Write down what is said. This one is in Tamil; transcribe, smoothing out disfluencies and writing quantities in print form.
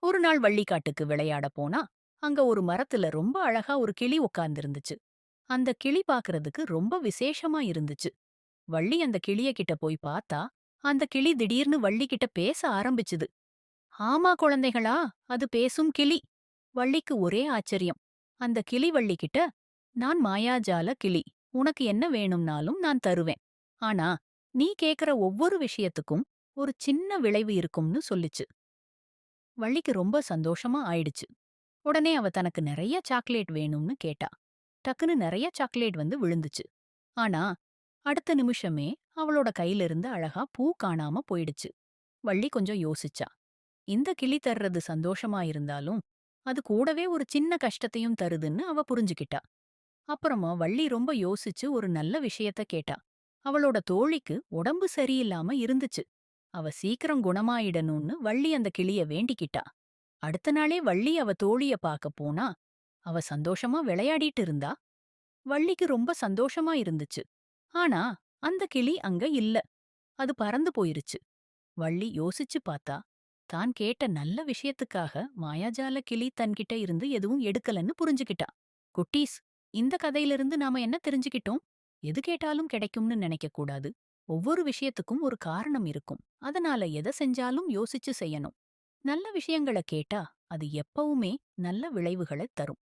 ஒரு நாள் வள்ளிக்காட்டுக்கு விளையாட போனா அங்க ஒரு மரத்துல ரொம்ப அழகா ஒரு கிளி உட்கார்ந்திருந்துச்சு. அந்த கிளி பாக்குறதுக்கு ரொம்ப விசேஷமா இருந்துச்சு. வள்ளி அந்த கிளிய கிட்ட போய் பார்த்தா, அந்த கிளி திடீர்னு வள்ளி கிட்ட பேச ஆரம்பிச்சுது. ஆமா குழந்தைகளா, அது பேசும் கிளி. வள்ளிக்கு ஒரே ஆச்சரியம். அந்த கிளி வள்ளி கிட்ட, நான் மாயாஜால கிளி, உனக்கு என்ன வேணும்னாலும் நான் தருவேன். ஆனா நீ கேக்குற ஒவ்வொரு விஷயத்துக்கும் ஒரு சின்ன விளைவு இருக்கும்னு சொல்லுச்சு. வள்ளிக்கு ரொம்ப சந்தோஷமா ஆயிடுச்சு. உடனே அவ தனக்கு நிறைய சாக்லேட் வேணும்னு கேட்டா. டக்குன்னு நிறைய சாக்லேட் வந்து விழுந்துச்சு. ஆனா அடுத்த நிமிஷமே அவளோட கையிலிருந்து அழகா பூ காணாம போயிடுச்சு. வள்ளி கொஞ்சம் யோசிச்சா. இந்த கிளி தர்றது சந்தோஷமா இருந்தாலும் அது கூடவே ஒரு சின்ன கஷ்டத்தையும் தருதுன்னு அவ புரிஞ்சுக்கிட்டா. அப்புறமா வள்ளி ரொம்ப யோசிச்சு ஒரு நல்ல விஷயத்த கேட்டா. அவளோட தோழிக்கு உடம்பு சரியில்லாம இருந்துச்சு. அவ சீக்கிரம் குணமாயிடணும்னு வள்ளி அந்த கிளிய வேண்டிக்கிட்டா. அடுத்த நாளே வள்ளி அவ தோழிய பாக்க போனா, அவ சந்தோஷமா விளையாடிட்டு இருந்தா. வள்ளிக்கு ரொம்ப சந்தோஷமா இருந்துச்சு. ஆனா அந்த கிளி அங்க இல்ல. அது பறந்து போயிருச்சு. வள்ளி யோசிச்சு பார்த்தா, தான் கேட்ட நல்ல விஷயத்துக்காக மாயாஜால கிளி தன்கிட்ட இருந்து எதுவும் எடுக்கலன்னு புரிஞ்சுக்கிட்டா. குட்டீஸ், இந்த கதையிலிருந்து நாம என்ன தெரிஞ்சுக்கிட்டோம்? எது கேட்டாலும் கிடைக்கும்னு நினைக்க கூடாது. ஒவ்வொரு விஷயத்துக்கும் ஒரு காரணம் இருக்கும். அதனால எதை செஞ்சாலும் யோசிச்சு செய்யணும். நல்ல விஷயங்கள கேட்டா அது எப்பவுமே நல்ல விளைவுகளை தரும்.